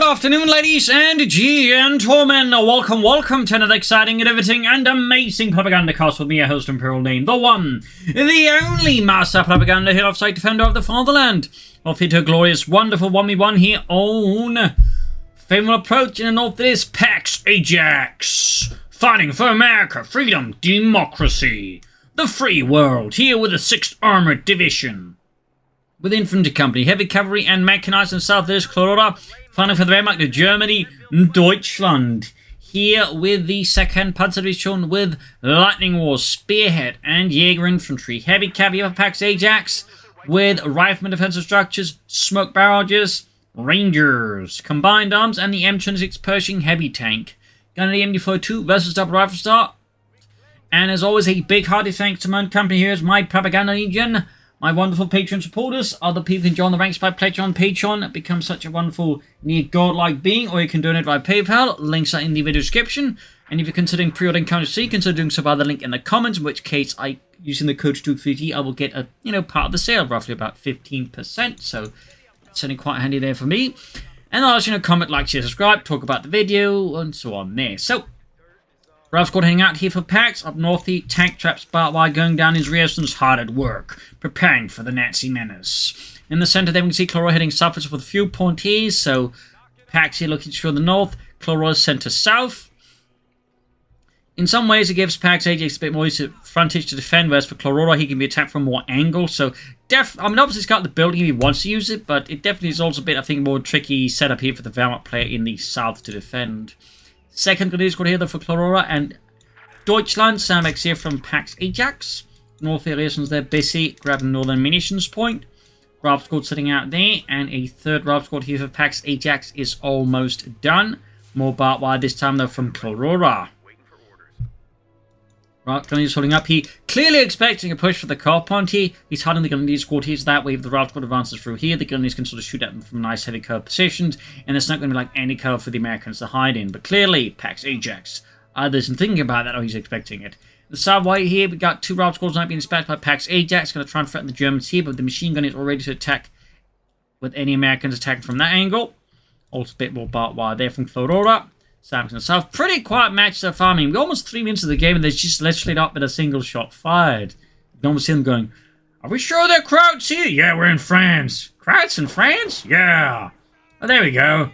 Good afternoon, ladies and gentlemen. Welcome to another exciting, riveting, and amazing Propagandacast with me, your host, Imperial Name, the one, the only master propaganda here offsite defender of the fatherland. Off here to a glorious, wonderful 1v1 here on Faymonville Approach. In the north, it is Pax Ajax, fighting for America, freedom, democracy, the free world, here with the 6th Armored Division. With infantry company, heavy cavalry, and mechanized in south, there is Clororaa, fighting for the Wehrmacht of Germany, Deutschland. Here with the 2nd Panzerdivision with Lightning Wars, Spearhead, and Jaeger infantry. Heavy cavalry of Pax Ajax with rifleman defensive structures, smoke barrages, Rangers, combined arms, and the M26 Pershing heavy tank. Gunnery MD-42 versus double rifle start. And as always, a big hearty thanks to my own company here is my Propaganda Legion. My wonderful Patreon supporters. Other people can join the ranks by pledging on Patreon, become such a wonderful, near godlike being, or you can donate via PayPal. Links are in the video description. And if you're considering pre-ordering Counter-C, consider doing so by the link in the comments, in which case, using the code Coh2, I will get a part of the sale, roughly about 15%. So that's certainly quite handy there for me. And I'll also comment, like, share, subscribe, talk about the video, and so on there. So Ralph Squad heading out here for Pax. Up north, the tank traps barbed wire going down his rear, hard at work, preparing for the Nazi menace. In the center, there we can see Clororaa heading southwards for the fuel point here. So Pax here looking to the north, Clororaa center south. In some ways, it gives Pax Ajax a bit more frontage to defend, whereas for Clororaa, he can be attacked from more angles. So obviously it's got the building if he wants to use it, but it definitely is also a bit, I think, more tricky setup here for the Wehrmacht player in the south to defend. Second grenadier squad here though for Clororaa and Deutschland. Samex here from Pax Ajax. North areas there busy grabbing northern munitions point. Ralph squad sitting out there, and a third Ralph squad here for Pax Ajax is almost done. More barbed wire this time though from Clororaa. Right, Grenadiers holding up here, clearly expecting a push for the car point here. He's hiding the Grenadier squad here, so that way if the Ralph squad advances through here, the Grenadiers can sort of shoot at them from nice heavy cover positions, and there's not going to be like any cover for the Americans to hide in. But clearly, Pax Ajax either isn't thinking about that or he's expecting it. The side way here, we got two Ralph squads not being dispatched by Pax Ajax, going to try and threaten the Germans here, but the machine gun is all ready to attack with any Americans attacking from that angle. Also a bit more barbed wire there from Clororaa. Samson South, pretty quiet match so far. I mean, we're almost 3 minutes of the game and they're just literally not been a single shot fired. You can almost see them going, "Are we sure there are crowds here?" "Yeah, we're in France." "Crowds in France?" "Yeah." "Oh, there we go."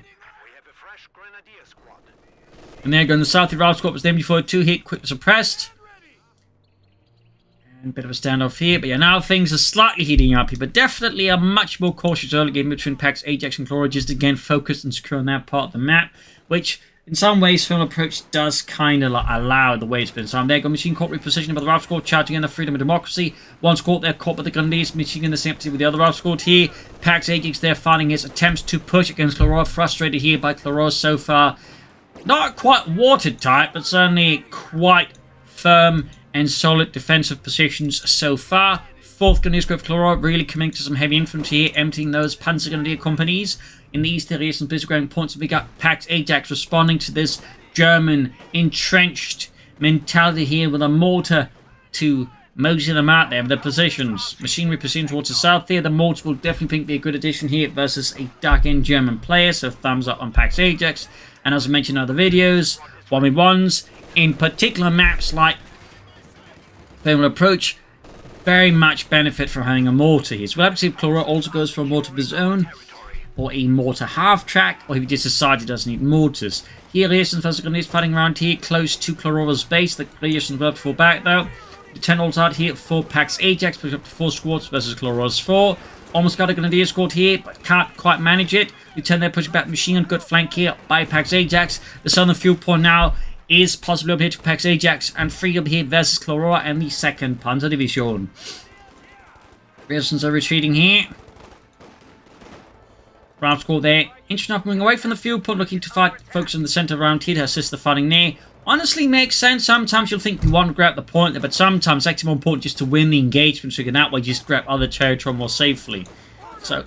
And there going the South, the Ralph squad was there before 2 hit, quick suppressed. And a bit of a standoff here, but yeah, now things are slightly heating up here, but definitely a much more cautious early game between Pax Ajax and Clororaa, just again focused and secure on that part of the map, which in some ways, Faymonville Approach does kind of allow the way it's been. So I'm there, got machine caught repositioning by the Ralph squad, charging in the freedom and democracy. One squad there caught by the Grenadiers, machine in the same with the other Ralph squad here. Pax Ajax there fighting his attempts to push against Clororaa, frustrated here by Clororaa so far. Not quite watertight, but certainly quite firm and solid defensive positions so far. 4th Grenadier squad of Clororaa really committing to some heavy infantry here, emptying those Panzer Grenadier companies. In the east areas and busy ground points, we got Pax Ajax responding to this German entrenched mentality here with a mortar to mosey them out there with their positions. Machinery proceeding towards the south here. The mortar will definitely think be a good addition here versus a dark-end German player, so thumbs up on Pax Ajax. And as I mentioned in other videos, 1v1s, in particular maps like Faymonville Approach, very much benefit from having a mortar here. So we'll have to see if Clororaa also goes for a mortar of his own, or a mortar half-track, or if he just decides he doesn't need mortars. Here, Leiston's first Grenadiers fighting around here, close to Clororaa's base. The Leiston's will fall back, though. The 10 ults out here for Pax Ajax, puts up to 4 squads versus Clorora's 4. Almost got a Grenadier squad here, but can't quite manage it. Lieutenant there pushing back the machine gun, good flank here by Pax Ajax. The southern fuel point now is possibly up here to Pax Ajax, and free up here versus Clororaa and the 2nd Panzer Division. Leiston's are retreating here. Ralph squad there. Interesting enough, moving away from the field point, looking to fight, focus on the centre around here to assist the fighting there. Honestly makes sense. Sometimes you'll think you want to grab the point there, but sometimes it's actually more important just to win the engagement so you can that way just grab other territory more safely. So,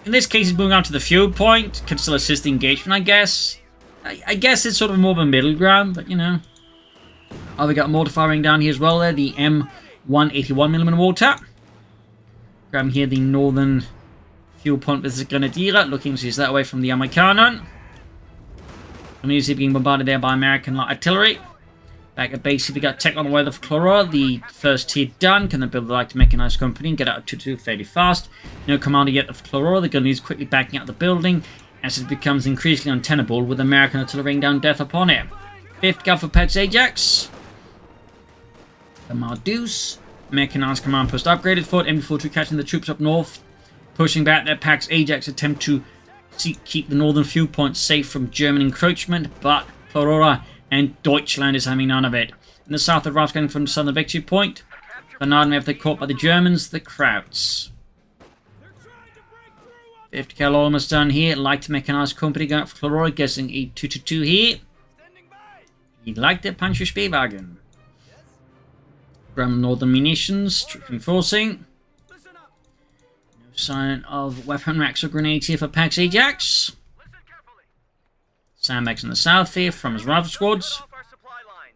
in this case, he's moving on to the field point. Can still assist the engagement, I guess. I guess it's sort of more of a middle ground, but you know. Oh, we got mortar firing down here as well there. The M181mm mortar. Grabbing here the northern fuel point with the Grenadier, looking to use that away from the armour cannon. Grenadiers being bombarded there by American light artillery. Back at base, we got tech on the way of Clororaa. The first tier done. Can then build the light mechanized company and get out of 2-2 fairly fast. No commander yet of Clororaa. The Grenadiers quickly backing out of the building as it becomes increasingly untenable with American artillery raining down death upon it. 5th Gun for Pax Ajax. The Mardeus. Mechanized command post upgraded. 4th MB-42 catching the troops up north. Pushing back their Pax Ajax attempt to keep the northern few points safe from German encroachment, but Clororaa and Deutschland is having none of it. In the south, the Rafts getting from the southern victory point. Bernard may have been caught by the Germans, the Krauts. 50 cal almost done here. Light mechanized company going up for Clororaa, guessing a 2-2 here. He liked the Panzer Speerwagen. From northern munitions, troop reinforcing. No sign of weapon racks or grenades here for Pax Ajax. Sandbags in the south here from his rifle squads.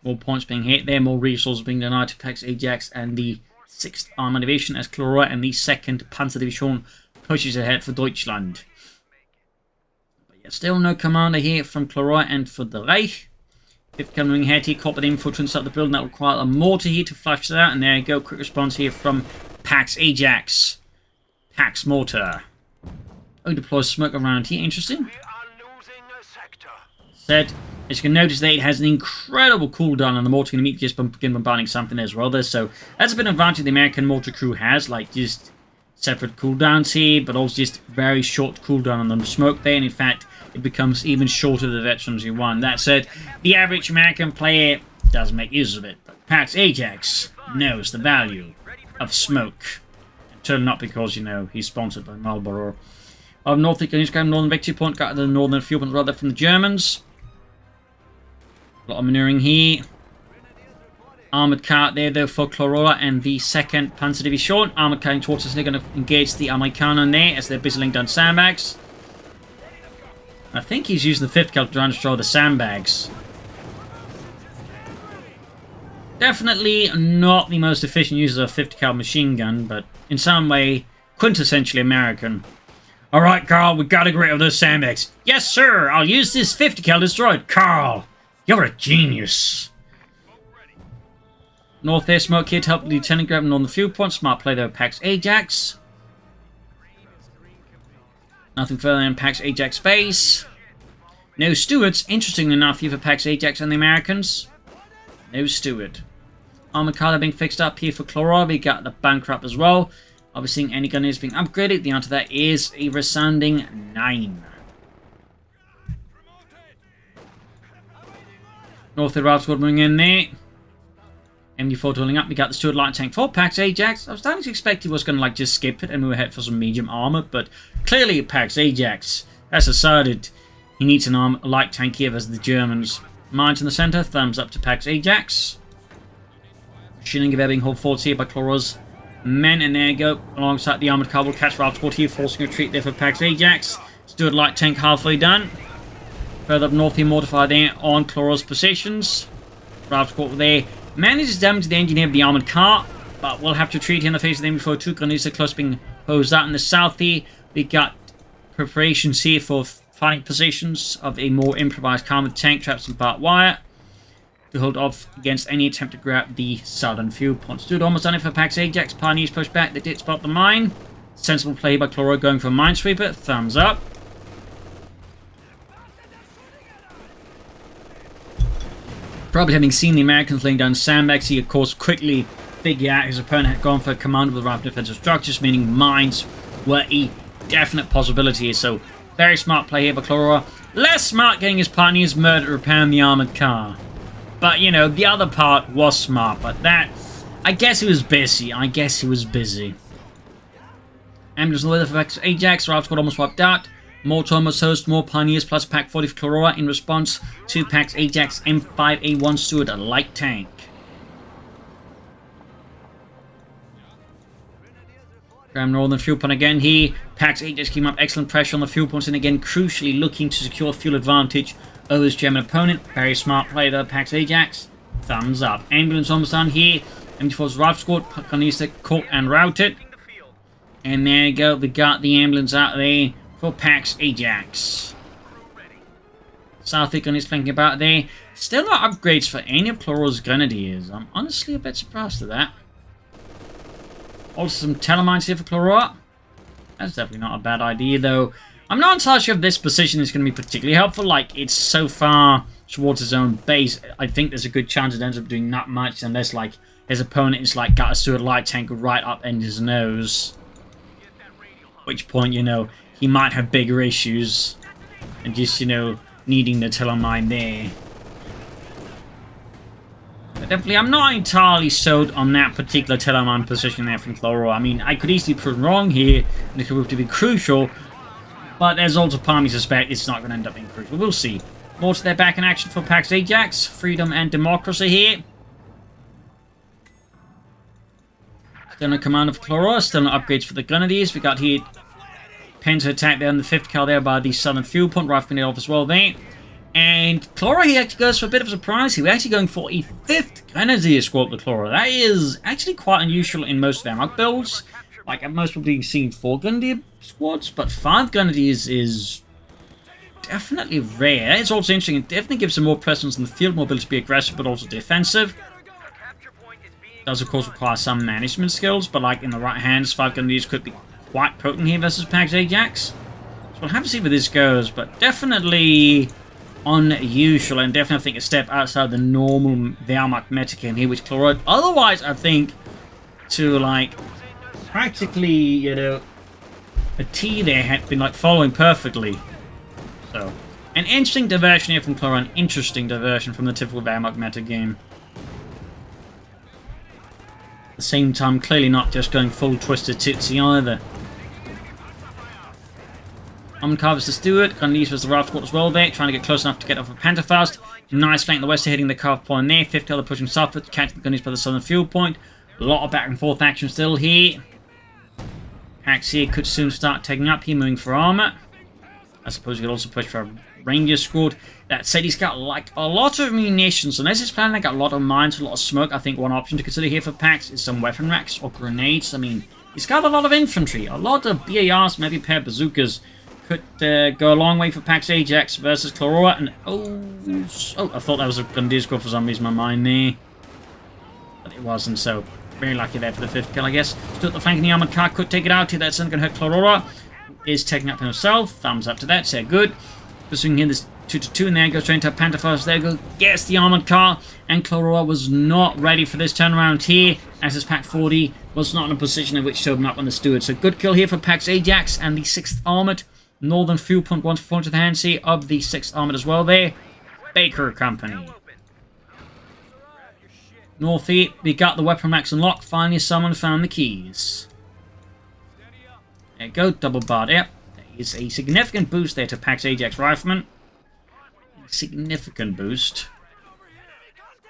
More points being hit there, more resources being denied to Pax Ajax and the 6th Armored Division as Clororaa and the 2nd Panzer Division pushes ahead for Deutschland. But yet still no commander here from Clororaa and for the Reich. 5th coming ahead here, caught by the infantry inside the building. That will require a mortar here to flush that out. And there you go, quick response here from Pax Ajax. Pax Mortar. Oh, deploy smoke around here, interesting. Said, as you can notice that it has an incredible cooldown on the mortar, going to immediately just begin bombarding something as well there. So that's a bit of an advantage the American mortar crew has, like just separate cooldowns here, but also just very short cooldown on the smoke there. And in fact, it becomes even shorter the veterans you won. That said, the average American player doesn't make use of it, but Pax Ajax knows the value of smoke. And certainly not because, you know, he's sponsored by Marlboro. Of North, northern victory point, got the northern fuel point rather from the Germans. A lot of maneuvering here. Armoured car there though for Clororaa and the 2nd Panzer Division. Armoured car towards us, they're going to engage the Amerikaner there as they're busy laying down sandbags. I think he's using the 5th cal to try and destroy the sandbags. Definitely not the most efficient user of 50 cal machine gun, but in some way quintessentially American. Alright, Carl, we gotta get rid of those sandbags. Yes, sir, I'll use this 50 cal to destroy it. Carl, you're a genius. North there, smoke here to help Lieutenant grab on the fuel point. Smart play there, Pax Ajax. Nothing further than Pax Ajax base. No stewards, interestingly enough, here for Pax Ajax and the Americans. No steward. Armored car being fixed up here for Clororaa. We got the bunker up as well. Are we seeing any gunners being upgraded? The answer to that is a resounding 9. North the Ralph squad moving in there. MD4 tooling up. We got the Steward light tank for Pax Ajax. I was starting to expect he was going to like just skip it and move ahead for some medium armor, but clearly Pax Ajax has decided he needs a light tank here versus the Germans. Mines in the center. Thumbs up to Pax Ajax. Machining gewehr being hold forwards here by Cloroora's men, and there you go. Alongside the armored car will catch Ralph squad here, forcing a retreat there for Pax Ajax. Steward light tank halfway done. Further up north here, mortify there on Clorora's positions. Ralph squad there manages to damage the engineer of the armored car, but we'll have to retreat here in the face of them before 2 grenadiers are close being posed out in the south here. We got preparations here for fighting positions of a more improvised armored tank trapped in barbed wire to hold off against any attempt to grab the southern fuel points. Dude, almost done it for Pax Ajax. Pioneers push back. They did spot the mine. Sensible play by Clororaa going for a minesweeper. Thumbs up. Probably having seen the Americans laying down sandbags, he of course quickly figured out his opponent had gone for a command with rapid defensive structures, meaning mines were a definite possibility. So very smart play here by Clororaa. Less smart getting his pioneers murdered repairing the armored car. But, you know, the other part was smart. But that, I guess he was busy. Ambulance on the weather for Pax Ajax. Ralph squad almost wiped out. More Thomas host, more pioneers, plus Pack 40 for Clororaa in response to Pax Ajax M5A1 Steward, a light tank. Graham Northern fuel point again here. Pax Ajax came up excellent pressure on the fuel points and again crucially looking to secure fuel advantage over his German opponent. Very smart play there, Pax Ajax. Thumbs up. Ambulance almost done here. MG4's Ralph squad, Puckanista caught and routed. And there you go, we got the ambulance out there for Pax Ajax. Southwick on his flanking about there. Still no upgrades for any of Clorora's grenadiers. I'm honestly a bit surprised at that. Also some telemines here for Clororaa. That's definitely not a bad idea though. I'm not entirely sure if this position is going to be particularly helpful. Like, it's so far towards his own base. I think there's a good chance it ends up doing not much unless, like, his opponent is, like, got a Stuart light tank right up in his nose. At which point, you know, he might have bigger issues. And just, you know, needing the telemine there. But definitely, I'm not entirely sold on that particular telemine position there from Clororaa. I mean, I could easily prove wrong here, and it could prove to be crucial. But there's also part of me suspect it's not going to end up being crucial. We'll see. More to their back in action for Pax Ajax. Freedom and democracy here. Still no command of Clororaa. Still no upgrades for the Grenadiers. We got here Penta attack there on the 5th cal there by the southern fuel point. Rifling it off as well there. And Clororaa here actually goes for a bit of a surprise here. We're actually going for a 5th Grenadier squad with Clororaa. That is actually quite unusual in most of their mock builds. Like, at most, we've been seeing 4 Grenadier squads, but 5 Grenadiers is definitely rare. It's also interesting. It definitely gives them more presence in the field, more ability to be aggressive, but also defensive. It does, of course, require some management skills, but, like, in the right hands, 5 Grenadiers could be quite potent here versus Pax Ajax. So we'll have to see where this goes, but definitely unusual, and definitely, I think, a step outside the normal Wehrmacht metagame here, which Clororaa, otherwise, I think, to, like, practically, you know, a T there had been, like, following perfectly. So, an interesting diversion here from Clororaa, an interesting diversion from the typical Wehrmacht metagame. At the same time, clearly not just going full Twisted Tootsie either. Armored Car versus Stewart. Grenadiers versus the Raft Squad as well there. Trying to get close enough to get off of Pantherfast. Nice flank the west, hitting the carve point there. 5th other pushing southward, catching the Grenadiers by the southern fuel point. A lot of back and forth action still here. Pax here could soon start taking up here, moving for armor. I suppose you could also push for a Ranger squad. That said, he's got like a lot of munitions. Unless he's planning, got a lot of mines, a lot of smoke. I think one option to consider here for Pax is some weapon racks or grenades. I mean, he's got a lot of infantry, a lot of BARs, maybe a pair of bazookas. Could go a long way for Pax Ajax versus Clororaa. And oh, I thought that was a Grenadier squad for some reason in my mind there. But it wasn't, so very lucky there for the 5th kill, I guess. Still the flanking the armored car could take it out here. That's not going to hurt Clororaa. Is taking up himself. Thumbs up to that. So good. Pursuing here this 2-2, and there goes straight into Pantherfast. There goes. Gets the armored car. And Clororaa was not ready for this turnaround here, as his Pack 40 was not in a position in which to open up on the Steward. So good kill here for Pax Ajax and the 6th Armoured. Northern Fuel Point 1 to to the hands here of the 6th Armoured as well there. Baker Company. North here, we got the weapon racks unlocked. Finally, someone found the keys. There you go, double barred. Yep, there is a significant boost there to Pax Ajax Rifleman. Significant boost.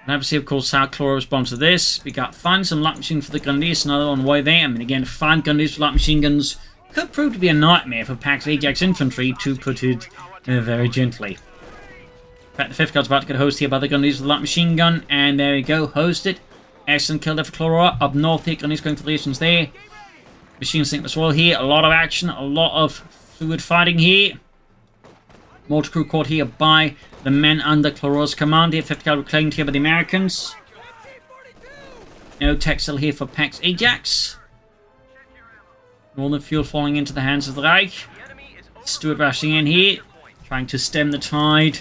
And obviously, of course, how Clororaa responds to this. We got find some light machine for the Grenadiers, another on the way there. I mean, again, 5 Grenadiers for light machine guns could prove to be a nightmare for Pax Ajax Infantry, to put it very gently. In fact, the 5th guard's about to get hosed here by the Grenadiers with the light machine gun, and there we go, hosted. Excellent kill there for Clororaa. Up north here, Grenadiers going for the distance there. Machine sink as well here. A lot of action, a lot of fluid fighting here. Mortar crew caught here by the men under Clororaa's command here. 5th guard reclaimed here by the Americans. No tech still here for Pax Ajax. Northern fuel falling into the hands of the Reich. Stewart rushing in here, trying to stem the tide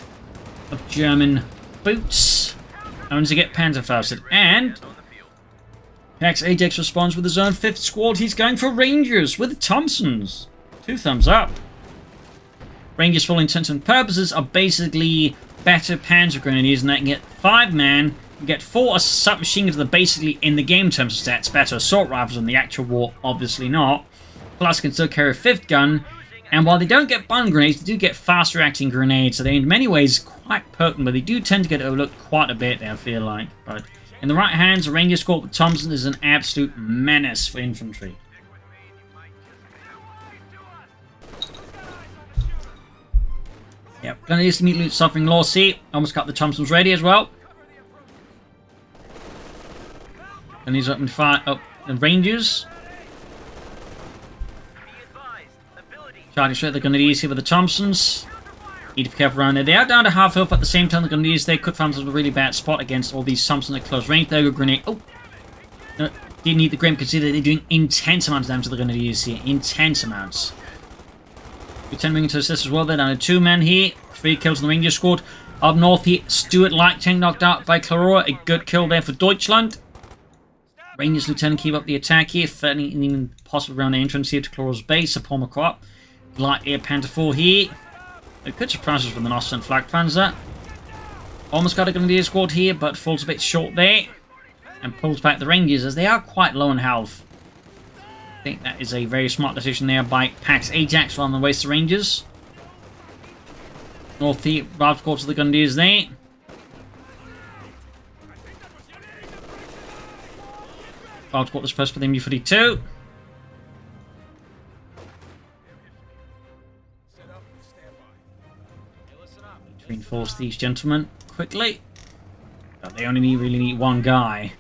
of German boots. Only to get Pantherfasted. And Pax Ajax responds with his own 5th squad. He's going for Rangers with Thompsons. 2 thumbs up. Rangers, for all intents and purposes, are basically better Panzer Grenadiers, and they can get 5 man, get 4 submachine guns that are basically, in the game terms of stats, better assault rifles in the actual war, obviously not. Plus, can still carry a 5th gun, and while they don't get bun grenades, they do get fast reacting grenades, so they're in many ways quite potent, but they do tend to get overlooked quite a bit, I feel like. But in the right hands, a Ranger squad with Thompson is an absolute menace for infantry. Yep, Grenadiers immediately suffering loss here. Almost got the Thompsons ready as well. Grenadiers open fire up the Rangers. Charging straight at the Grenadiers here with the Thompsons. Need to be careful around there. They are down to half health, but at the same time, the Grenadiers there could find themselves a really bad spot against all these Thompsons at close range. There go grenade. Oh! No, didn't need the Grim, consider they're doing intense amounts of damage to the Grenadiers here. Intense amounts. Lieutenant moving to assist as well. They're down to 2 men here. 3 kills in the Ranger squad. Up north here, Stuart Light Tank knocked out by Clororaa. A good kill there for Deutschland. Rangers Lieutenant keep up the attack here. Threatening even possibly around the entrance here to Clorora's base. Upon the crop. Light Air Panther 4 here. A good surprises from the Austrian Flak Panzer. Almost got a Grenadier squad here, but falls a bit short there. And pulls back the Rangers as they are quite low in health. I think that is a very smart decision there by Pax Ajax rather than waste the Rangers. North here, Ralph squad to the Grenadiers there. Ralph squad is pressed for the MU-42. Reinforce these gentlemen quickly. But they only really need 1 guy.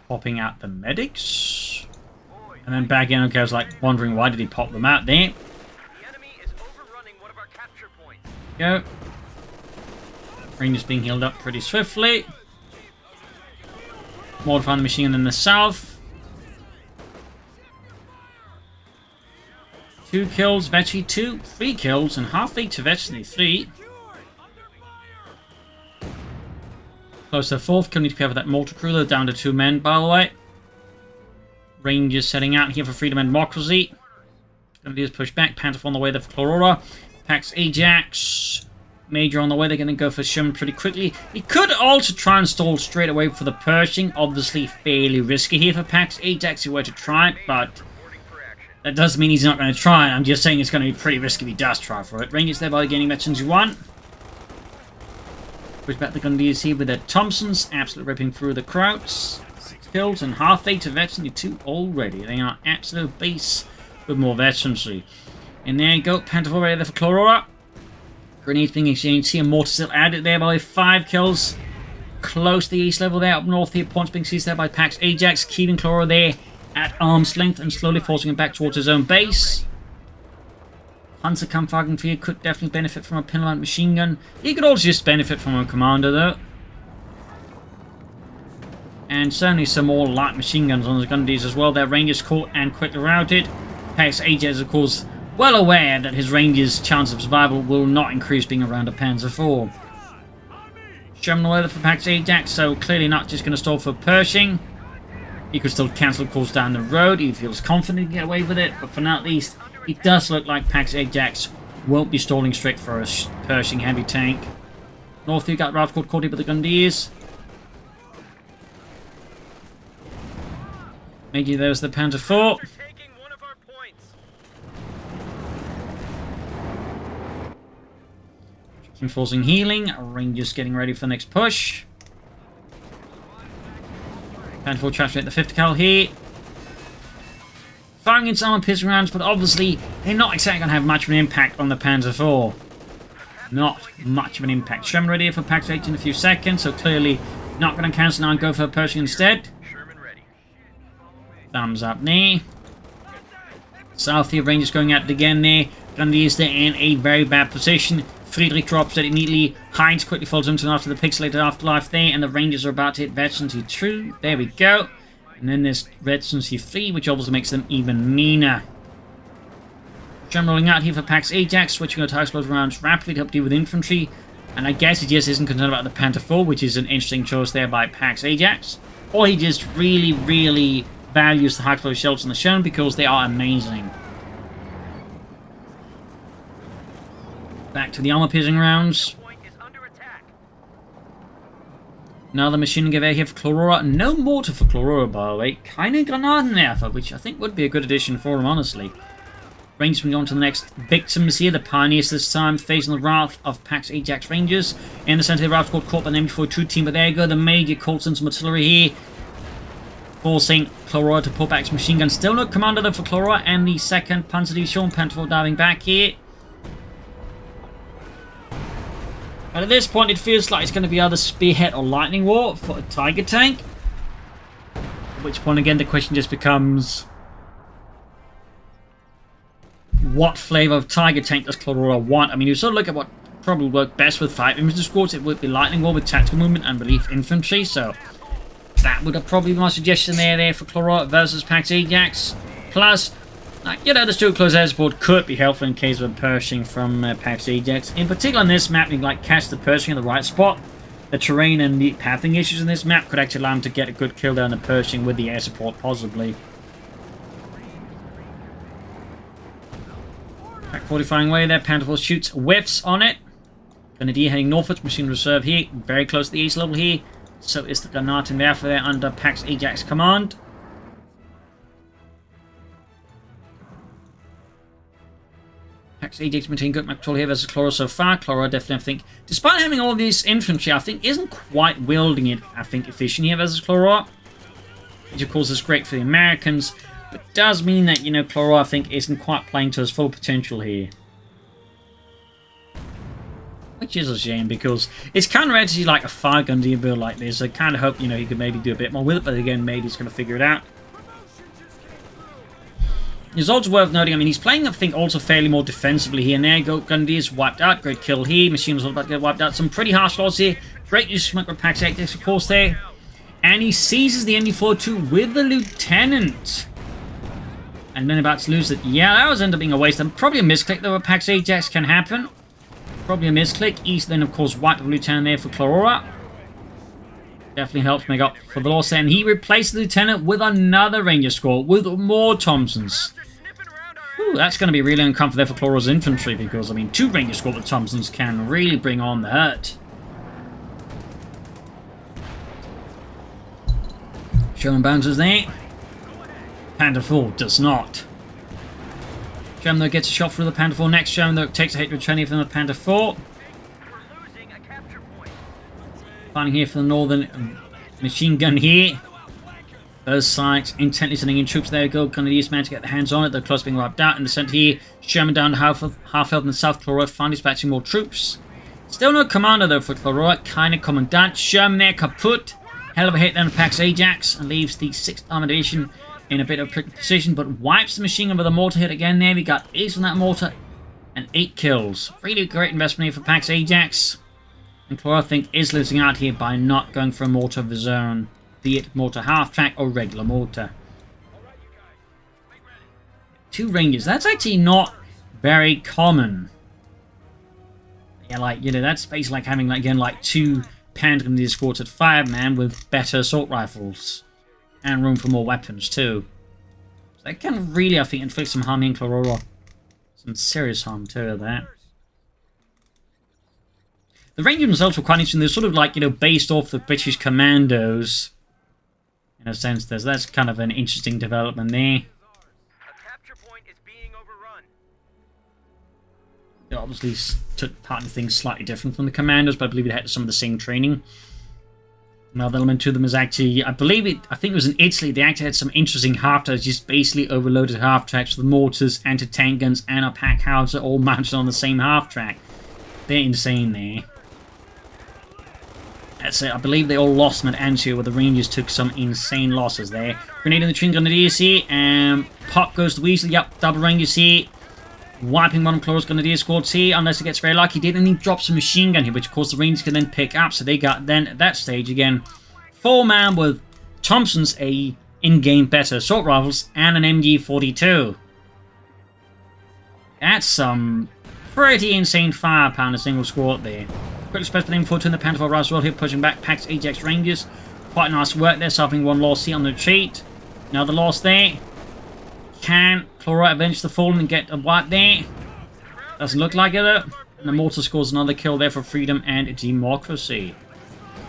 Popping out the medics. And then back in, okay, I was like wondering why did he pop them out there. The enemy is overrunning one of our capture points. Go. Rangers being healed up pretty swiftly. Modifying the machine gun in the south. 2 kills, Vetchi 2, 3 kills, and halfway to Vetchi 3. Close to 4th kill, need to be careful with that mortar crew, they're down to 2 men, by the way. Rangers setting out here for freedom and democracy. Gonna do is push back, Panther on the way there for Clororaa. Pax Ajax, Major on the way, they're gonna go for Sherman pretty quickly. He could also try and stall straight away for the Pershing, obviously fairly risky here for Pax Ajax if he were to try it, but that doesn't mean he's not going to try. I'm just saying it's going to be pretty risky if he does try for it. Rangers thereby gaining veterans 1. Push back the Grenadiers here with their Thompsons. Absolutely ripping through the Krauts. 6 kills and halfway to veterancy 2 already. They are absolute base with more veterancy. And there you go. Panther ready there for Clororaa. Grenades being exchanged here. Mortar still added there by 5 kills. Close to the east level there. Up north here. Points being seized there by Pax Ajax. Keeping Clororaa there at arm's length and slowly forcing him back towards his own base. Hunter Kampfwagenfear could definitely benefit from a pinline machine gun. He could also just benefit from a commander though. And certainly some more light machine guns on the Grenadiers as well. Their Rangers caught and quickly routed. Pax Ajax is of course well aware that his Rangers' chance of survival will not increase being around a Panzer IV. Sherman weather for Pax Ajax, so clearly not just going to stall for Pershing. He could still cancel calls down the road. He feels confident to get away with it. But for now at least, it does look like Pax Ajax won't be stalling straight for a Pershing heavy tank. North you got Ralph caught with the Grenadiers. Maybe there's the Panther IV. Enforcing healing. Rangers getting ready for the next push. Panther IV trash at the 5th cal here. Firing in some piercing rounds, but obviously they're not exactly going to have much of an impact on the Panzer IV. Not much of an impact. Sherman ready for Pax H in a few seconds, so clearly not going to cancel now and go for a Pershing instead. Thumbs up there. South here, Rangers going at it again there. Grenadiers there in a very bad position. Friedrich drops it immediately. Heinz quickly follows into after the pixelated afterlife there, and the Rangers are about to hit Veterancy 2. There we go. And then there's Veterancy 3, which obviously makes them even meaner. Sherman rolling out here for Pax Ajax, switching to explosive rounds rapidly to help deal with infantry. And I guess he just isn't concerned about the Panther IV, which is an interesting choice there by Pax Ajax. Or he just really, really values the high explosive shells in the Sherman because they are amazing. Back to the armor-piercing rounds. Another machine gun gewehr here for Clororaa. No mortar for Clororaa, by the way. Keine Granatenwerfer, which I think would be a good addition for him, honestly. Rangers moving on to the next victims here. The Pioneers this time facing the wrath of Pax Ajax Rangers. In the center, the Ralph got caught by the MU-42 team, but there you go. The Major calls in some artillery here, forcing Clororaa to pull back his machine gun. Still no commander though for Clororaa, and the 2nd Panzerdivision Panther IV diving back here. But at this point, it feels like it's going to be either Spearhead or Lightning War for a Tiger tank. At which point, again, the question just becomes... what flavor of Tiger Tank does Clororaa want? I mean, you sort of look at what probably work best with 5 infantry squads. It would be lightning wall with tactical movement and relief infantry, so that would have probably been my suggestion there for Clororaa versus Pax Ajax. Plus, you know, the still close air support could be helpful in case of a Pershing from Pax Ajax. In particular on this map, you can catch the Pershing in the right spot. The terrain and the pathing issues in this map could actually allow him to get a good kill down the Pershing with the air support, possibly. Back fortifying away there, Panther Force shoots whiffs on it. Grenadier heading northwards, machine reserve here, very close to the east level here. So is the Granat in there for there under Pax Ajax command. Pax Ajax maintain good control here versus Clororaa so far. Clororaa definitely, I think, despite having all this infantry, I think isn't quite wielding it, I think, efficient here versus Clororaa. Which of course is great for the Americans, but does mean that, you know, Clororaa, I think, isn't quite playing to his full potential here. Which is a shame, because it's kind of actually like a 5-gun deal build like this. I kind of hope, you know, he could maybe do a bit more with it, but again, maybe he's going to figure it out. It's also worth noting, I mean, he's playing, I think, also fairly more defensively here. And there you go, Grenadiers wiped out. Great kill here. Machine was all about to get wiped out. Some pretty harsh loss here. Great use of smoke with Pax Ajax, of course, there. And he seizes the MD-42 with the Lieutenant. And then about to lose it. Yeah, that was ended up being a waste. And probably a misclick, though, with Pax Ajax can happen. Probably a misclick. East then, of course, wiped the Lieutenant there for Clororaa. Definitely helps make up for the loss there. And he replaced the Lieutenant with another Ranger squad with more Thompsons. Ooh, that's going to be really uncomfortable there for Cloraa's infantry, because, I mean, 2 Ranger squad with Thompsons can really bring on the hurt. Sherman bounces there. Panther 4 does not. Sherman, though, gets a shot through the Panther 4 next. Sherman, though, takes a hit returning from the Panther 4. Finding here for the northern machine gun here. Both sides intently sending in troops. There we go. Grenadiers managed to get their hands on it. They're close to being wiped out. In the center here, Sherman down to half health in the south. Clororaa finally dispatching more troops. Still no commander though for Clororaa. Kind of commandant. Sherman there kaput. Hell of a hit down to Pax Ajax. And leaves the 6th Armored Division in a bit of precision. But wipes the machine gun with a mortar hit again there. We got 8 on that mortar. And 8 kills. Really great investment here for Pax Ajax. And Clororaa, I think, is losing out here by not going for a mortar of his own. Be it mortar half-track or regular mortar. 2 Rangers. That's actually not very common. Yeah, like, you know, that's basically like having, like, again, like 2 Panther Grenadier squads at 5-man with better assault rifles. And room for more weapons, too. So that can really, I think, inflict some harm in Clororaa. Some serious harm, too, there. The Rangers themselves were quite interesting. They're sort of like, you know, based off the British commandos. In a sense, that's kind of an interesting development there. A capture point is being overrun. They obviously took part in things slightly different from the commandos, but I believe it had some of the same training. Another element to them is actually, I think it was in Italy, they actually had some interesting half-tracks, just basically overloaded half-tracks with mortars, anti-tank guns, and a pack howitzer all mounted on the same half-track. They're insane there. That's it. I believe they all lost them at Anzio, where the Rangers took some insane losses there. Grenade in the Twin Grenadiers here, and pop goes the Weasel. Yep, double Rangers here. Wiping one of Clorora's Grenadier squads here, unless it gets very lucky. Did, and he drops a machine gun here, which of course the Rangers can then pick up. So they got then at that stage again 4-man with Thompson's a in-game better assault rifles and an MG42. That's some pretty insane firepower in a single squad there. Quick special name for in the Panther 4 as well here, pushing back Pax Ajax Rangers. Quite nice work there, stopping 1 loss here on the retreat. Another loss there. Can Clororaa avenge the fallen and get a wipe there? Doesn't look like it though. And the mortar scores another kill there for freedom and democracy.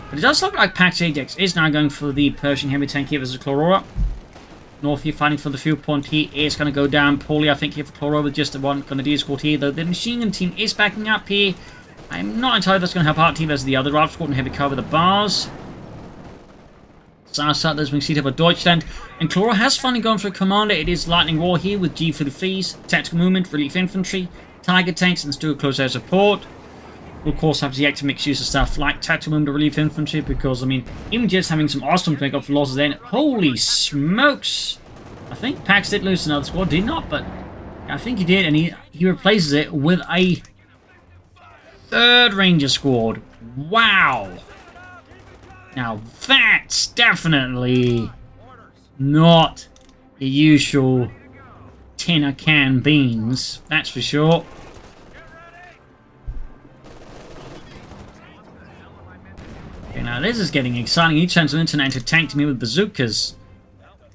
But it does look like Pax Ajax is now going for the Pershing heavy tank here versus Clororaa. North here fighting for the fuel point here is going to go down poorly, I think, here for Clororaa with just the 1 Grenadier squad here. Though the machine gun team is backing up here. I'm not entirely that's going to help out team versus the other Rifle squad and heavy cover the bars. South there's being seated by Deutschland. And Clororaa has finally gone for a commander. It is Lightning War here with G43s, tactical movement, relief infantry, Tiger tanks, and still close air support. We'll of course have the active mixed use of stuff like tactical movement, relief infantry, because I mean, even just having some awesome to make up for losses then. Holy smokes! I think Pax did lose another squad, did not, but I think he did, and he replaces it with a 3rd Ranger squad. Wow! Now that's definitely not the usual tin of canned beans, that's for sure. Okay, now this is getting exciting. He turns them into an tank to me with bazookas.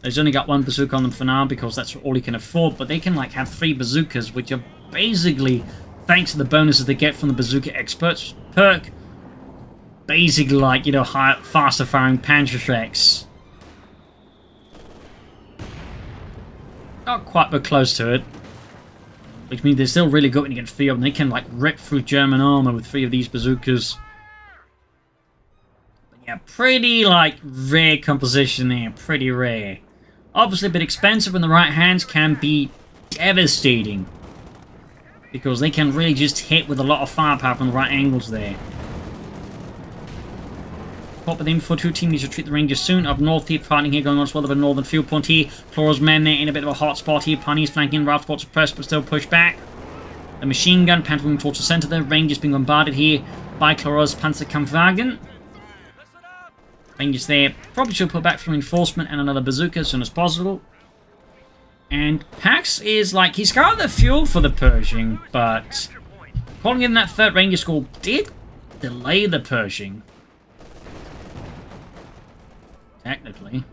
He's only got 1 bazooka on them for now because that's all he can afford, but they can like have 3 bazookas, which are basically, thanks to the bonuses they get from the Bazooka Experts perk, basically like, you know, faster firing Panzerschrecks. Not quite, but close to it. Which means they're still really good when you get 3 of them. They can like rip through German armor with 3 of these bazookas. But yeah, pretty like rare composition there, pretty rare. Obviously a bit expensive in the right hands, can be devastating. Because they can really just hit with a lot of firepower from the right angles there. Top of the info 2 team needs to retreat the Rangers soon. Up north here, fighting here going on as well. Of a northern field point here. Chlorora's men there in a bit of a hot spot here. Pioneers flanking, Ralph's got suppressed but still pushed back. The machine gun, Panther moving towards the center there. Rangers being bombarded here by Chlorora's Panzerkampfwagen. Rangers there. Probably should put back for reinforcement and another bazooka as soon as possible. And Pax is like, he's got the fuel for the Pershing, but calling in that 3rd Ranger School did delay the Pershing. Technically.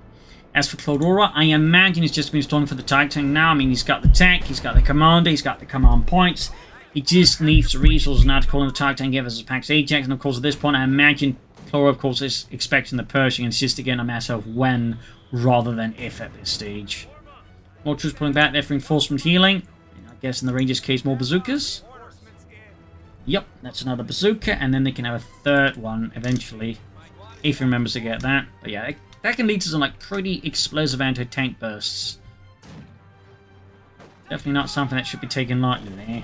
As for Clororaa, I imagine he's just been installing for the tag tank now. I mean, he's got the tech, he's got the commander, he's got the command points. He just needs the resources now to call in the tag tank versus Pax Ajax. And of course, at this point, I imagine Clororaa, of course, is expecting the Pershing. And it's just again a matter of when rather than if at this stage. More troops pulling back there for reinforcement healing. And I guess in the Rangers' case, more bazookas. Yep, that's another bazooka. And then they can have a 3rd one eventually, if he remembers to get that. But yeah, that can lead to some like pretty explosive anti-tank bursts. Definitely not something that should be taken lightly there.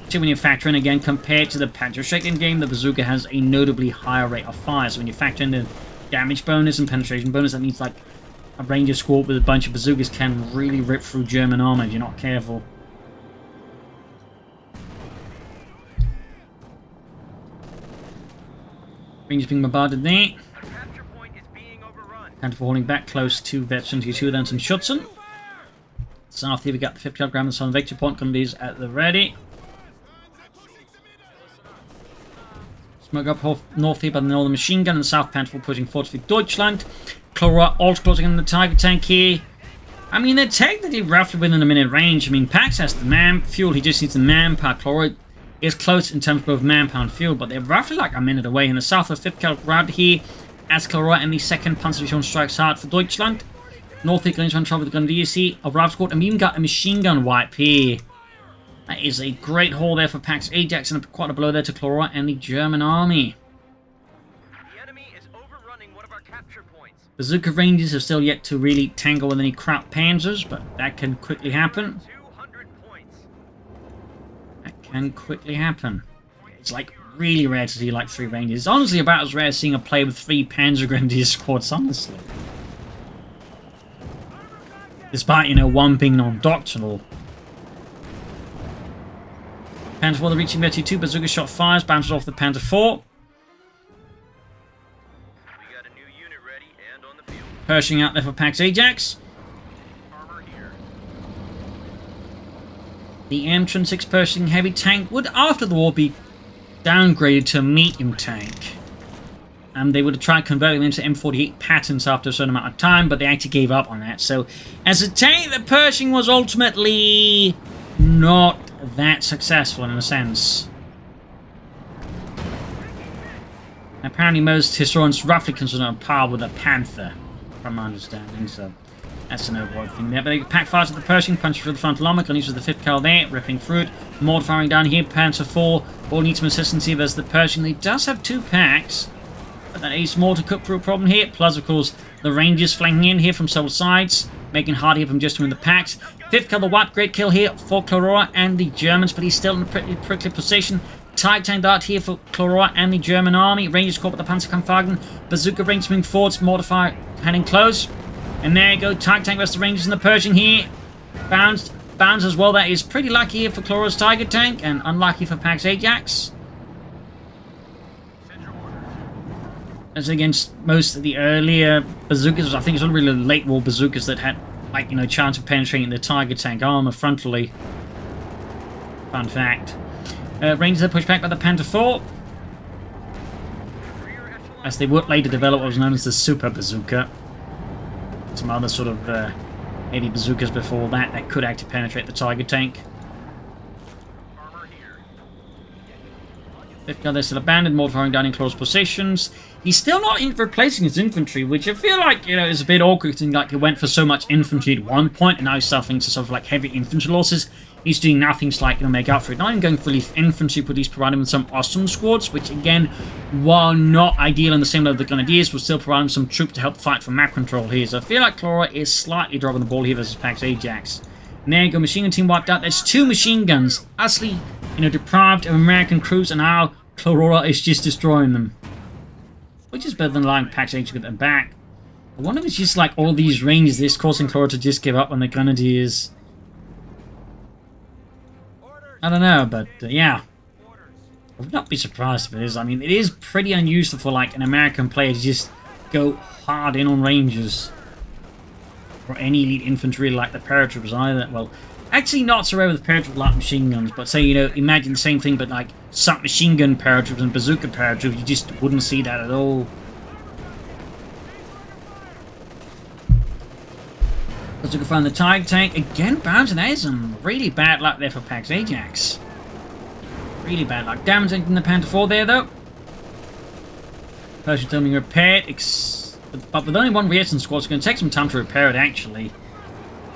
So when you factor in again, compared to the Panzerschreck game, the bazooka has a notably higher rate of fire. So when you factor in the damage bonus and penetration bonus, that means like a Ranger squad with a bunch of bazookas can really rip through German armor if you're not careful. Rangers being bombarded there. And for holding back close to Veteran 2, then some Schutzen. South here we got the 50 kilogram and some victory point communities at the ready. Smoke up north here by the northern machine gun and the south Panther pushing forward to Deutschland. Clororaa also closing in the Tiger tank here. I mean, they're technically roughly within a minute range. I mean, Pax has the man fuel, he just needs the manpower. Clororaa is close in terms of both manpower and fuel, but they're roughly like a minute away. In the south of 5th Cavalry route here, as Clororaa and the 2nd Panzerdivision strikes hard for Deutschland. North here, Glenn trouble with the Grenadiers here of Ralph's Court, and we even got a machine gun wipe here. That is a great haul there for Pax Ajax, and quite a blow there to Clororaa and the German army. The enemy is overrunning one of our capture points. Bazooka Rangers have still yet to really tangle with any crap panzers, but that can quickly happen. 200 points. That can quickly happen. It's like really rare to see like 3 Rangers. It's honestly about as rare as seeing a player with 3 Panzer Grenadier squads, honestly. Despite, you know, one being non-doctrinal. Panzer 4 reaching there 2 bazooka shot fires, bounces off the Panzer 4. We got a new unit ready and on the field. Pershing out there for Pax Ajax. Armor here. The M26 Pershing heavy tank would, after the war, be downgraded to a medium tank. They would have tried converting them into M48 patterns after a certain amount of time, but they actually gave up on that. So, as a tank, the Pershing was ultimately not that successful in a sense. Apparently, most historians roughly consider it on par with a Panther, from my understanding. So, that's an overall thing there. But they pack fires at the Pershing, punch through the frontal armor, and use the 5th Cal there, ripping through it. Mortar firing down here, Panzer 4. All need some assistance here versus the Pershing. He does have 2 packs, but that ace mortar could prove a problem here. Plus, of course, the Rangers flanking in here from several sides, making hard here from just doing the packs. 5th Cal, the wipe, great kill here for Clororaa and the Germans, but he's still in a pretty prickly position. Tight tank dart here for Clororaa and the German army. Rangers caught with the Panzerkampfwagen. Bazooka Rangers moving forwards, mortar fire heading close. And there you go, Tight tank versus the Rangers and the Pershing here. Bounced bounds as well. That is pretty lucky here for Chlorora's Tiger Tank and unlucky for Pax Ajax. As against most of the earlier bazookas, I think it's only really the late war bazookas that had, like, you know, chance of penetrating the Tiger Tank armor frontally. Fun fact. Rangers are pushed back by the Panther IV, as they would later develop what was known as the Super Bazooka. Some other sort of heavy bazookas before that could actually penetrate the Tiger Tank. Fifth guy, they're still abandoned, mortifying down in close positions. He's still not replacing his infantry, which I feel like, you know, is a bit awkward. Like, he went for so much infantry at one point, and now he's suffering to sort of like heavy infantry losses. He's doing nothing to, like, you know, make up for it. Not even going for relief infantry, but he's providing with some awesome squads, which again, while not ideal in the same level the Grenadiers, will still provide him some troops to help fight for map control here. So I feel like Clororaa is slightly dropping the ball here versus Pax Ajax. And there you go, machine gun team wiped out. There's 2 machine guns, utterly, you know, deprived of American crews, and now Clororaa is just destroying them. Which is better than allowing Pax Ajax to get them back. I wonder if it's just like all these ranges this causing Clororaa to just give up on the Grenadiers. I don't know, but yeah. I would not be surprised if it is. I mean, it is pretty unusual for like an American player to just go hard in on Rangers. Or any elite infantry like the paratroopers either. Well, actually not so rare with paratroopers like machine guns, but say, you know, imagine the same thing but like submachine gun paratroopers and bazooka paratroopers, you just wouldn't see that at all. Let's look find the Tiger Tank. Again, bouncing. That is some really bad luck there for Pax Ajax. Really bad luck. Damaging the Panther IV there, though. Pershing still being repaired, but with only one reaction squad, it's going to take some time to repair it, actually.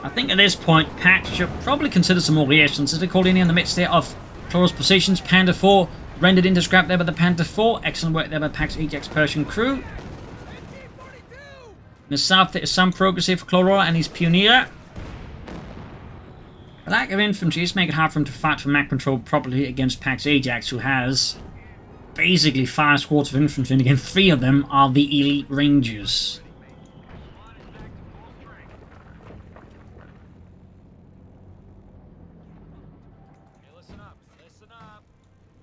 I think at this point, Pax should probably consider some more reactions, as they called in the midst there of Chlorora's positions. Panther IV rendered into scrap there by the Panther IV. Excellent work there by Pax Ajax Persian crew. In the south, there is some progress here for Clororaa and his Pioneer. The lack of infantry is making it hard for him to fight for map control properly against Pax Ajax, who has basically 5 squads of infantry, and again, 3 of them are the elite Rangers.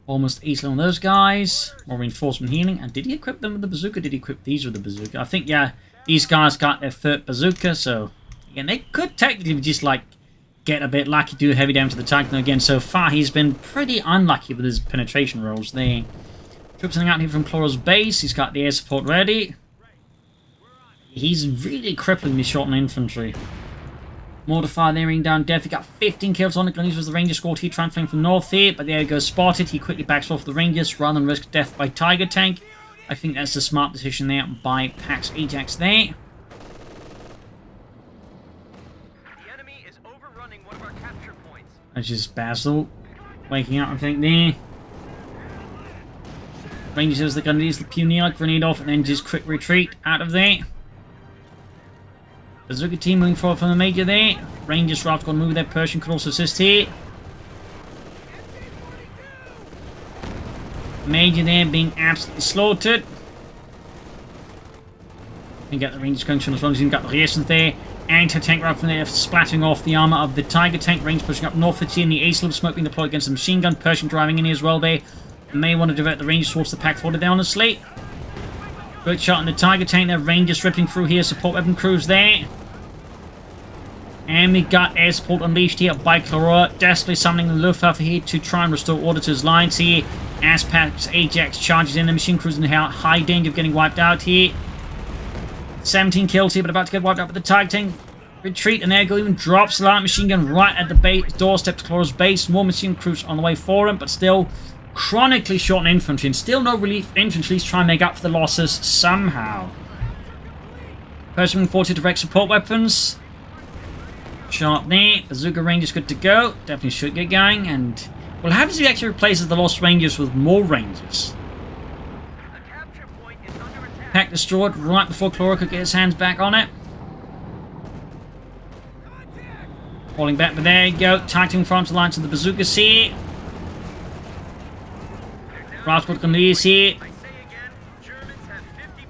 Almost easily on those guys. More reinforcement healing. And did he equip them with the bazooka? Did he equip these with the bazooka? I think, yeah, these guys got their 3rd bazooka, so again, they could technically just like get a bit lucky, do heavy damage to the Titan. Again, so far he's been pretty unlucky with his penetration rolls there. Troops coming out here from Chlorora's base. He's got the air support ready. He's really crippling the short and infantry. Mortifier there, ring down death. He got 15 kills on it. Glennies was the Ranger squad here, transferring from north here, but there he goes, spotted. He quickly backs off the Rangers rather than risk death by Tiger Tank. I think that's a smart decision there by Pax Ajax there. The enemy is overrunning one of our capture points. That's just Basil waking up, I think, there. Rangers says they're going to use the Pioneer, grenade off, and then just quick retreat out of there. Bazooka team moving forward from the Major there. Rangers Raft going to move their Persian, could also assist here. Major there being absolutely slaughtered. And get the Rangers going soon as long as you've got the reactions there. Anti-tank right from there, splattering off the armor of the Tiger Tank. Rangers pushing up northwards here, and the ace of smoke being deployed against the machine gun. Persian driving in here as well there. May want to divert the Rangers towards the pack forward there, honestly. Good shot on the Tiger Tank there. Rangers ripping through here. Support weapon crews there. And we got air support unleashed here by Clororaa. Desperately summoning the Luftwaffe here to try and restore order to his lines here. As Pax Ajax charges in, the machine crews in high danger of getting wiped out here. 17 kills here, but about to get wiped out with the Tiger Tank. Retreat, and there go, even drops the light machine gun right at the base, doorstep to Clorora's base. More machine crews on the way for him, but still chronically short on infantry, and still no relief infantry to try and make up for the losses somehow. Persian moving forward to direct support weapons. Shot there. Bazooka Rangers good to go. Definitely should get going, and what happens if he actually replaces the lost Rangers with more Rangers? Pack destroyed right before Clororaa could get his hands back on it. Falling back, but there you go. Targeting front lines of the bazookas here. Raspberry Grenadiers here.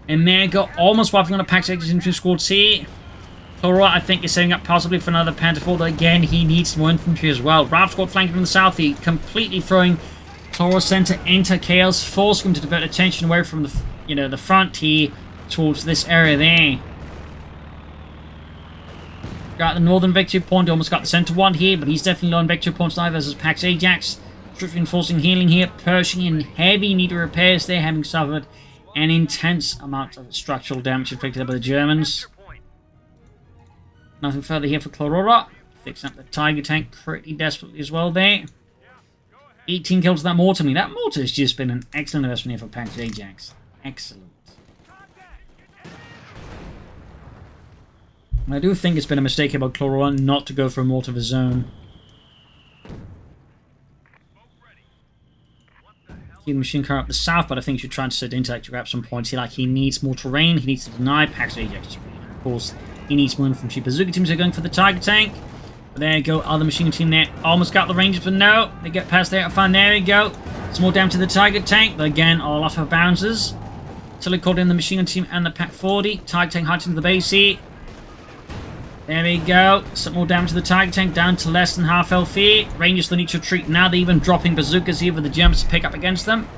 And there you go. Almost wiping on a Pax Ajax infantry squad here. Clororaa, I think, is setting up possibly for another Panther 4, though again, he needs more infantry as well. Ralph squad flanking from the south, he completely throwing Clorora's center into chaos, forcing him to divert attention away from the, the front here towards this area there. Got the northern victory point, almost got the center one here, but he's definitely low on victory points now versus Pax Ajax. Troops reinforcing healing here, Pershing in heavy need of repairs there, having suffered an intense amount of structural damage inflicted by the Germans. Nothing further here for Clororaa. Fixing up the Tiger tank pretty desperately as well there. 18 kills with that mortar. I mean, that mortar has just been an excellent investment here for Pax Ajax. Excellent. I do think it's been a mistake here by Clororaa not to go for a mortar of his own. Keep the machine car up the south, but I think he should try to set intellect to grab some points here. Like, he needs more terrain, he needs to deny Pax Ajax. Of course, he needs more infantry. Bazooka teams are going for the Tiger tank. But there you go, other machine team there. Almost got the Rangers, but no. They get past there. Fine, there you go. Some more damage to the Tiger tank, but again, all off of bounces. Until he called in the machine team and the Pack 40. Tiger tank hunting to the base here. There we go. Some more damage to the Tiger tank, down to less than half health here. Rangers still need to retreat now. They're even dropping bazookas here for the Germans to pick up against them.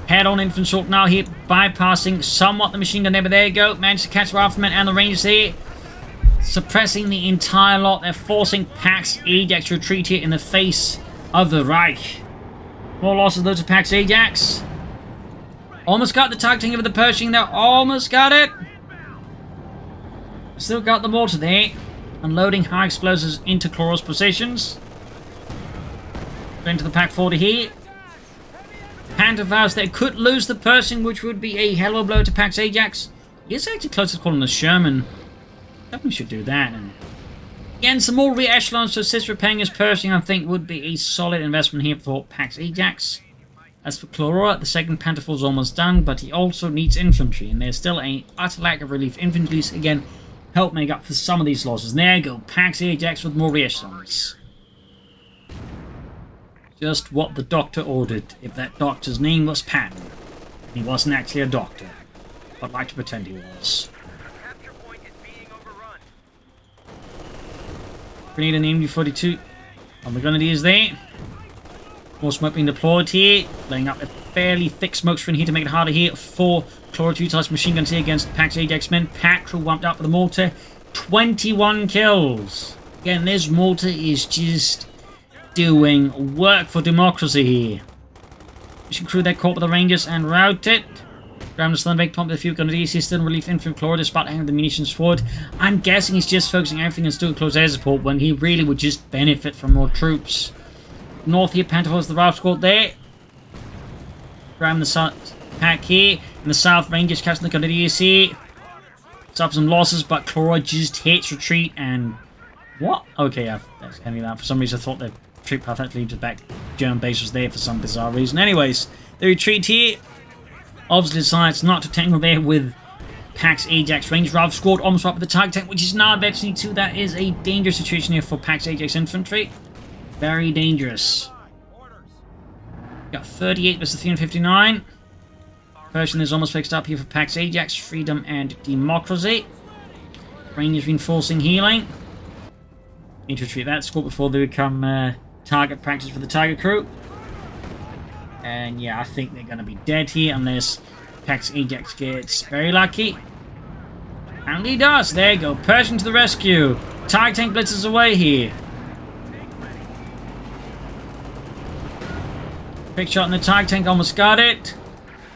Head-on infantry assault now here, bypassing somewhat the machine gun there, but there you go. Managed to catch the Riflemen and the Rangers here. Suppressing the entire lot. They're forcing Pax Ajax to retreat here in the face of the Reich. More losses though to Pax Ajax. Almost got the Tiger tank over the Pershing there. Almost got it. Still got the mortar there. Unloading high explosives into Clorora's positions. Into the Pack 40 here. Panther there could lose the Pershing, which would be a hell of a blow to Pax Ajax. He is actually close to calling the Sherman. Definitely should do that. And again, some more re-echelons to assist repairing his Pershing, I think, would be a solid investment here for Pax Ajax. As for Clororaa, the second Panther 4 is almost done, but he also needs infantry, and there's still an utter lack of relief infantry. So again, help make up for some of these losses. There you go, Pax Ajax with more re-echelons. Just what the doctor ordered, if that doctor's name was Patton. He wasn't actually a doctor, but like to pretend he was. Grenade in the MG42 on the Grenadiers there. More smoke being deployed here, laying up a fairly thick smoke screen here to make it harder here for Clororaa to utilize machine guns here against Pax Ajax men. Patrol wumped up with a mortar. 21 kills. Again, this mortar is just doing work for democracy here. Mission crew there caught with the Rangers and routed. Ground is still in big pump with a few Grenadiers here, still in relief infantry from Clororaa despite having the munitions forward. I'm guessing he's just focusing everything on still close air support when he really would just benefit from more troops. North here, Panther the Ralph squad there. Grab the south pack here. In the south, Rangers catching the Grenadiers here. Suffer some losses, but Clororaa just hits retreat and... What? Okay, yeah, that's ending that. For some reason I thought the retreat path actually leads back. German base was there for some bizarre reason. Anyways, the retreat here obviously decides not to tangle there with Pax Ajax. Range Ralph squad almost right with the Tiger tank, which is now eventually 2. That is a dangerous situation here for Pax Ajax infantry. Very dangerous. Got 38 versus 359. Pershing is almost fixed up here for Pax Ajax. Freedom and democracy. Rangers reinforcing healing. Need to retreat that squad before they become target practice for the Tiger crew. And yeah, I think they're going to be dead here unless Pax Ajax gets very lucky. And he does. There you go. Pershing to the rescue. Tiger tank blitzes away here. Quick shot in the Tiger tank. Almost got it.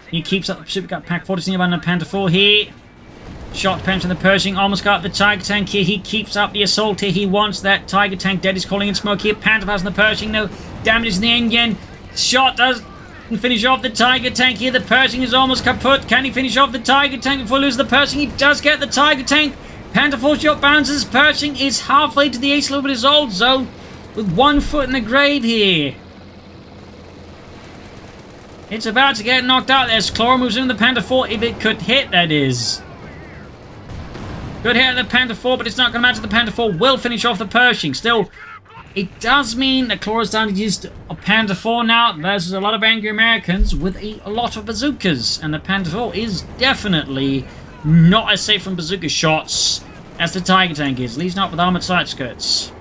He keeps up the pursuit. We got Pack 40 nearby and the Panther 4 here. Shot punch on the Pershing. Almost got the Tiger tank here. He keeps up the assault here. He wants that Tiger tank dead. He's calling in smoke here. Panther has the Pershing. No damage in the engine. Shot does finish off the Tiger tank here. The Pershing is almost kaput. Can he finish off the Tiger tank before he loses the Pershing? He does get the Tiger tank. Panther 4 shot bounces. Pershing is halfway to the ace level of his old zone with 1 foot in the grave here. It's about to get knocked out. There's Clororaa moves in the Panther 4. If it could hit, that is. Good hit at the Panther 4, but it's not going to matter. The Panther 4 will finish off the Pershing. Still, it does mean that Clorora's down to use a Panther 4 now versus a lot of angry Americans with a lot of bazookas. And the Panther 4 is definitely not as safe from bazooka shots as the Tiger tank is, leading up with armoured side skirts.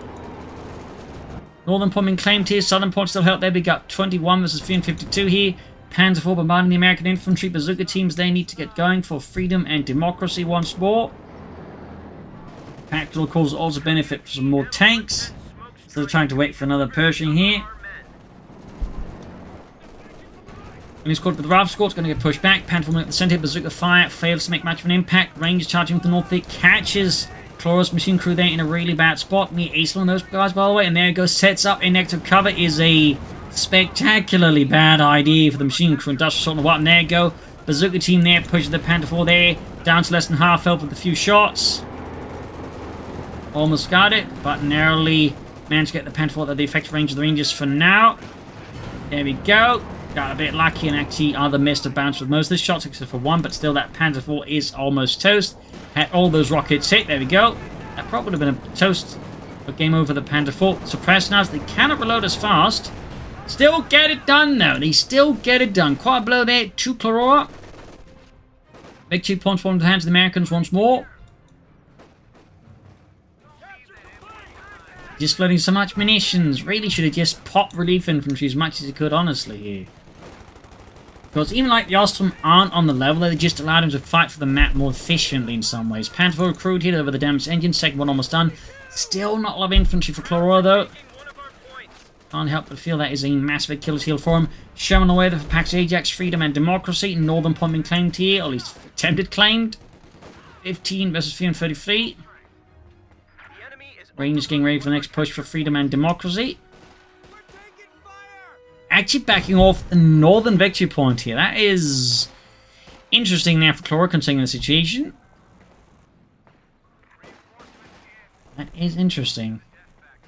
Northern Point claimed here, Southern Point still held there. We got 21 versus 352 here. Panzer IV bombarding the American infantry. Bazooka teams, they need to get going for freedom and democracy once more. Practical calls also benefit from some more tanks. Still trying to wait for another Pershing here. And he's caught with the Ralph Squad's going to get pushed back. Panther at the centre. Bazooka fire fails to make much of an impact. Rangers charging with the north. It catches Chlorora's machine crew there in a really bad spot. Me ace on those guys, by the way. And there it goes. Sets up a negative cover. Is a spectacularly bad idea for the machine crew. Industrial sort of what. And there you go. Bazooka team there pushes the Panther 4 there. Down to less than half health with a few shots. Almost got it, but narrowly managed to get the Panther 4 at the effective range of the Rangers for now. There we go. Got a bit lucky and actually either missed or bounced with most of the shots except for one, but still that Panther 4 is almost toast. Had all those rockets hit. There we go. That probably would have been a toast, but game over the Panther 4. Suppressed now, so they cannot reload as fast. Still get it done though. They still get it done. Quite a blow there to Clororaa. Victory points fall into the hands of the Americans once more. Just flooding so much munitions. Really should have just popped relief infantry as much as he could, honestly, here. Because even like the Ostrom aren't on the level, they just allowed him to fight for the map more efficiently in some ways. Panther 4 recruited here over the damaged engine. Second one almost done. Still not a lot of infantry for Clororaa, though. Can't help but feel that is a massive Achilles heel for him. Sherman away there for Pax Ajax, freedom and democracy. Northern Point being claimed here, or at least attempted claimed. 15 versus 333. Rangers getting ready for the next push for freedom and democracy. Actually backing off the northern victory point here. That is interesting now for Clororaa considering the situation. That is interesting.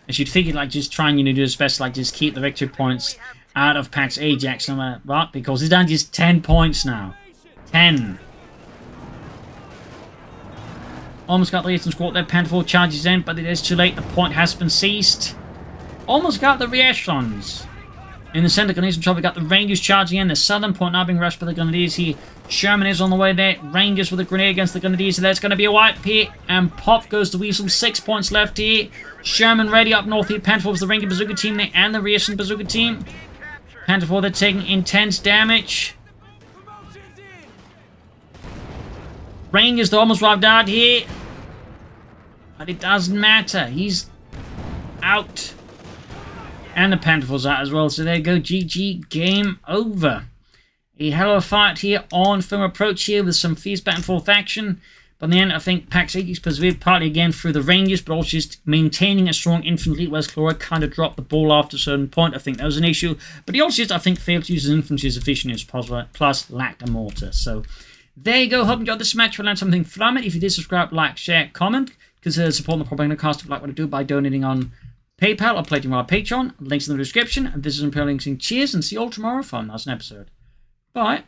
As you'd figure, like, just trying, do his best, like, just keep the victory points out of Pax Ajax no matter what, because he's down just 10 points now. 10. Almost got the Eastern Squad there. Panther 4 charges in, but it is too late. The point has been seized. Almost got the re-echelons. In the center, Grenadiers in trouble. Got the Rangers charging in. The southern point now being rushed by the Grenadiers here. Sherman is on the way there. Rangers with a grenade against the Grenadiers. So there's going to be a wipe here. And pop goes the Weasel. 6 points left here. Sherman ready up north here. Panther 4 with the Ranger Bazooka team there. And the Rearson Bazooka team. Panther 4, they're taking intense damage. Rangers, they're almost wiped out here. But it doesn't matter. He's out. And the Panther 4's out as well. So there you go. GG. Game over. A hell of a fight here on Faymonville Approach here with some fierce back and forth action. But in the end, I think Pax Ajax persevered partly again through the Rangers, but also just maintaining a strong infantry, whereas Clororaa kind of dropped the ball after a certain point. I think that was an issue. But he also just, I think, failed to use his infantry as efficiently as possible, plus lacked a mortar. So there you go. Hope you enjoyed this match. We'll learn something from it. If you did, subscribe, like, share, comment. Consider supporting the Propagandacast if you like what I do by donating on PayPal or pledging via Patreon. Links in the description. And this is Imperial Links. Cheers and see you all tomorrow for another episode. Bye.